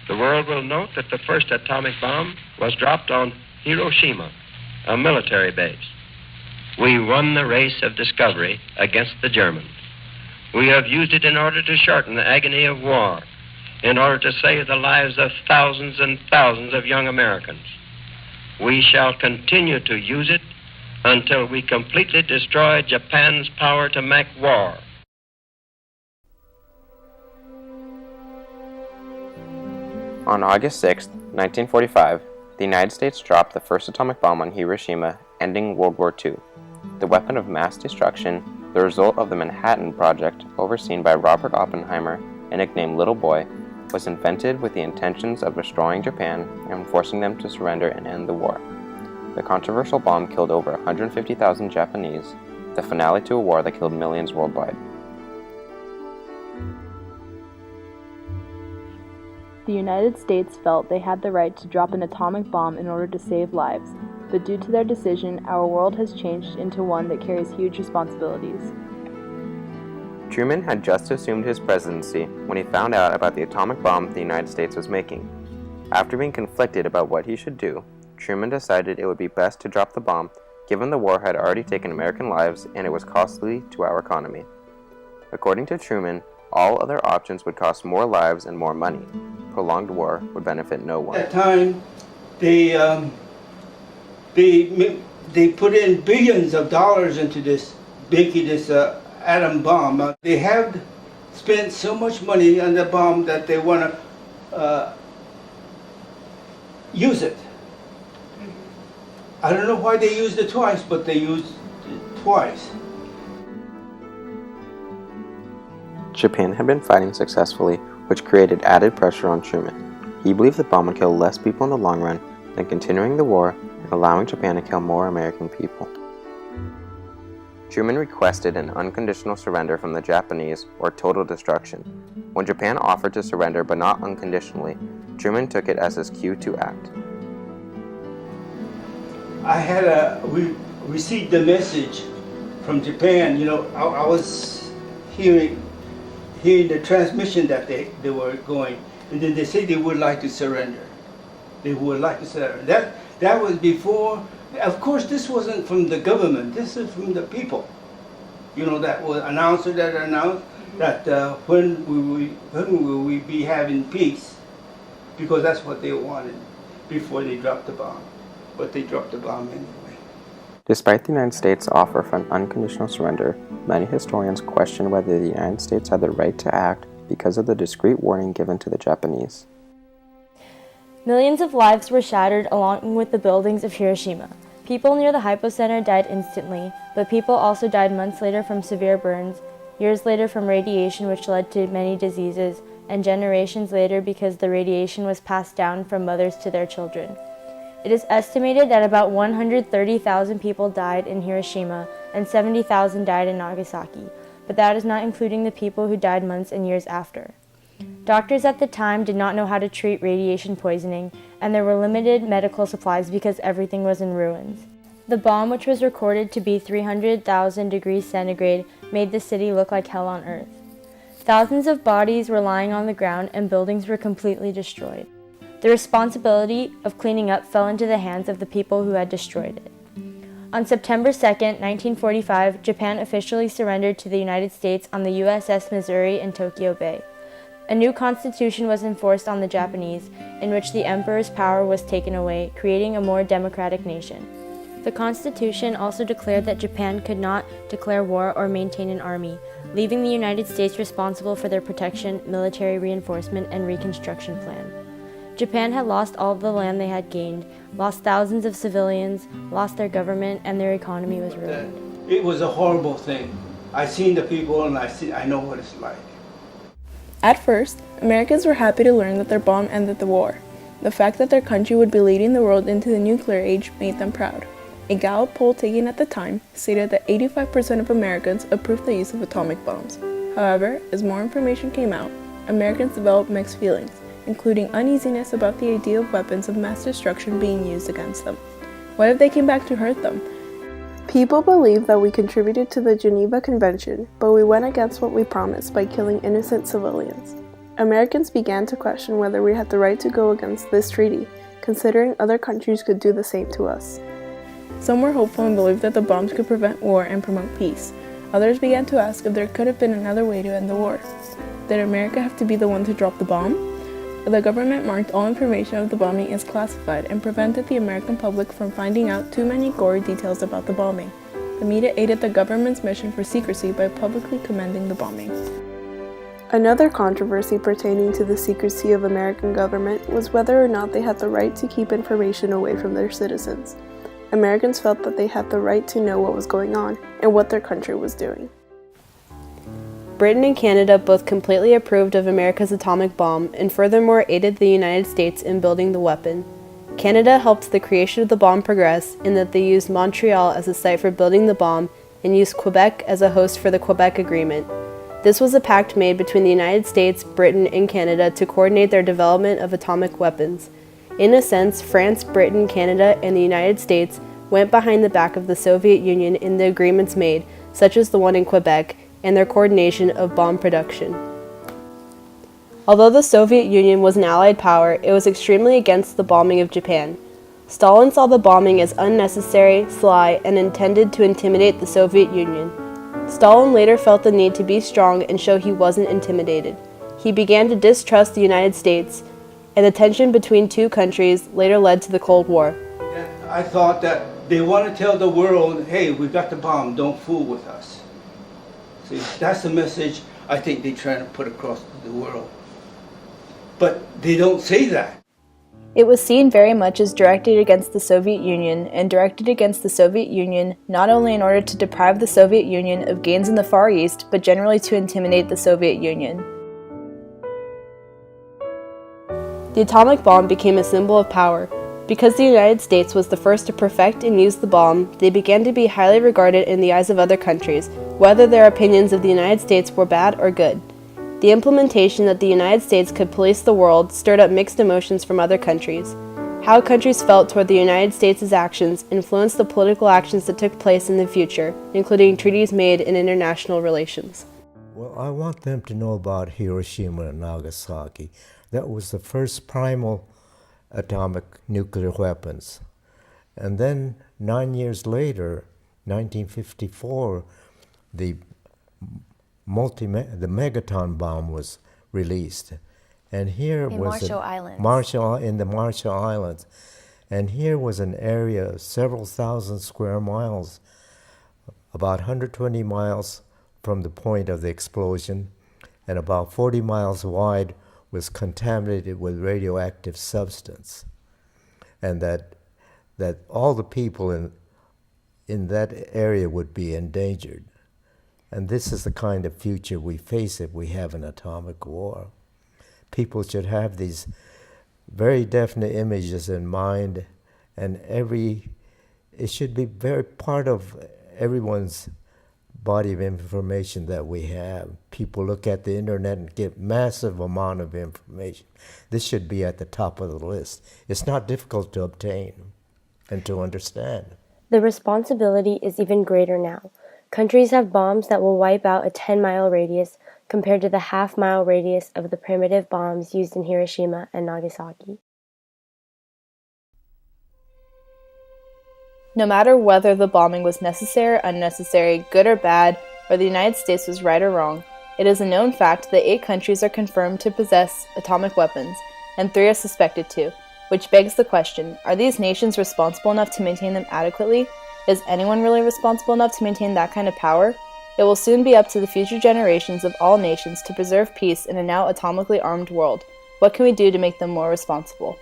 the world will note that the first atomic bomb was dropped on Hiroshima, a military base. We won the race of discovery against the Germans. We have used it in order to shorten the agony of war, in order to save the lives of thousands and thousands of young Americans. We shall continue to use it until we completely destroy Japan's power to make war. On August 6, 1945, the United States dropped the first atomic bomb on Hiroshima, ending World War II. The weapon of mass destruction, the result of the Manhattan Project, overseen by Robert Oppenheimer and nicknamed Little Boy, was invented with the intentions of destroying Japan and forcing them to surrender and end the war. The controversial bomb killed over 150,000 Japanese, the finale to a war that killed millions worldwide. The United States felt they had the right to drop an atomic bomb in order to save lives, but due to their decision, our world has changed into one that carries huge responsibilities. Truman had just assumed his presidency when he found out about the atomic bomb the United States was making. After being conflicted about what he should do, Truman decided it would be best to drop the bomb, given the war had already taken American lives and it was costly to our economy. According to Truman, all other options would cost more lives and more money. Prolonged war would benefit no one. At that time, they put in billions of dollars into making this atom bomb. They have spent so much money on the bomb that they want to use it. I don't know why they used it twice, but they used it twice. Japan had been fighting successfully, which created added pressure on Truman. He believed the bomb would kill less people in the long run than continuing the war and allowing Japan to kill more American people. Truman requested an unconditional surrender from the Japanese or total destruction. When Japan offered to surrender but not unconditionally, Truman took it as his cue to act. We received the message from Japan. I was hearing the transmission that they were going, and then they said they would like to surrender. They would like to surrender. That was before. Of course, this wasn't from the government. This is from the people. That was announcer that announced that when will we be having peace? Because that's what they wanted before they dropped the bomb. But they dropped the bomb anyway. Despite the United States' offer for an unconditional surrender, many historians question whether the United States had the right to act because of the discreet warning given to the Japanese. Millions of lives were shattered along with the buildings of Hiroshima. People near the hypocenter died instantly, but people also died months later from severe burns, years later from radiation which led to many diseases, and generations later because the radiation was passed down from mothers to their children. It is estimated that about 130,000 people died in Hiroshima and 70,000 died in Nagasaki, but that is not including the people who died months and years after. Doctors at the time did not know how to treat radiation poisoning, and there were limited medical supplies because everything was in ruins. The bomb, which was recorded to be 300,000 degrees centigrade, made the city look like hell on earth. Thousands of bodies were lying on the ground and buildings were completely destroyed. The responsibility of cleaning up fell into the hands of the people who had destroyed it. On September 2, 1945, Japan officially surrendered to the United States on the USS Missouri in Tokyo Bay. A new constitution was enforced on the Japanese, in which the emperor's power was taken away, creating a more democratic nation. The constitution also declared that Japan could not declare war or maintain an army, leaving the United States responsible for their protection, military reinforcement, and reconstruction plan. Japan had lost all of the land they had gained, lost thousands of civilians, lost their government, and their economy was ruined. It was a horrible thing. I seen the people and I know what it's like. At first, Americans were happy to learn that their bomb ended the war. The fact that their country would be leading the world into the nuclear age made them proud. A Gallup poll taken at the time stated that 85% of Americans approved the use of atomic bombs. However, as more information came out, Americans developed mixed feelings, including uneasiness about the idea of weapons of mass destruction being used against them. What if they came back to hurt them? People believe that we contributed to the Geneva Convention, but we went against what we promised by killing innocent civilians. Americans began to question whether we had the right to go against this treaty, considering other countries could do the same to us. Some were hopeful and believed that the bombs could prevent war and promote peace. Others began to ask if there could have been another way to end the war. Did America have to be the one to drop the bomb? The government marked all information of the bombing as classified and prevented the American public from finding out too many gory details about the bombing. The media aided the government's mission for secrecy by publicly commending the bombing. Another controversy pertaining to the secrecy of American government was whether or not they had the right to keep information away from their citizens. Americans felt that they had the right to know what was going on and what their country was doing. Britain and Canada both completely approved of America's atomic bomb and furthermore aided the United States in building the weapon. Canada helped the creation of the bomb progress in that they used Montreal as a site for building the bomb and used Quebec as a host for the Quebec Agreement. This was a pact made between the United States, Britain, and Canada to coordinate their development of atomic weapons. In a sense, France, Britain, Canada, and the United States went behind the back of the Soviet Union in the agreements made, such as the one in Quebec, and their coordination of bomb production. Although the Soviet Union was an allied power, it was extremely against the bombing of Japan. Stalin saw the bombing as unnecessary, sly, and intended to intimidate the Soviet Union. Stalin later felt the need to be strong and show he wasn't intimidated. He began to distrust the United States, and the tension between two countries later led to the Cold War. I thought that they want to tell the world, hey, we got the bomb, don't fool with us. See, that's the message I think they're trying to put across to the world. But they don't say that. It was seen very much as directed against the Soviet Union, and directed against the Soviet Union not only in order to deprive the Soviet Union of gains in the Far East, but generally to intimidate the Soviet Union. The atomic bomb became a symbol of power. Because the United States was the first to perfect and use the bomb, they began to be highly regarded in the eyes of other countries, whether their opinions of the United States were bad or good. The implementation that the United States could police the world stirred up mixed emotions from other countries. How countries felt toward the United States' actions influenced the political actions that took place in the future, including treaties made in international relations. Well, I want them to know about Hiroshima and Nagasaki. That was the first primal atomic nuclear weapons. And then 9 years later, 1954, the megaton bomb was released. And here In was Marshall Islands. in the Marshall Islands. And here was an area of several thousand square miles, about 120 miles from the point of the explosion, and about 40 miles wide, was contaminated with radioactive substance, and that all the people in that area would be endangered. And this is the kind of future we face if we have an atomic war. People should have these very definite images in mind, and it should be very part of everyone's body of information that we have. People look at the internet and get massive amount of information. This should be at the top of the list. It's not difficult to obtain and to understand. The responsibility is even greater now. Countries have bombs that will wipe out a 10-mile radius compared to the half-mile radius of the primitive bombs used in Hiroshima and Nagasaki. No matter whether the bombing was necessary or unnecessary, good or bad, or the United States was right or wrong, it is a known fact that 8 countries are confirmed to possess atomic weapons, and 3 are suspected to, which begs the question, are these nations responsible enough to maintain them adequately? Is anyone really responsible enough to maintain that kind of power? It will soon be up to the future generations of all nations to preserve peace in a now atomically armed world. What can we do to make them more responsible?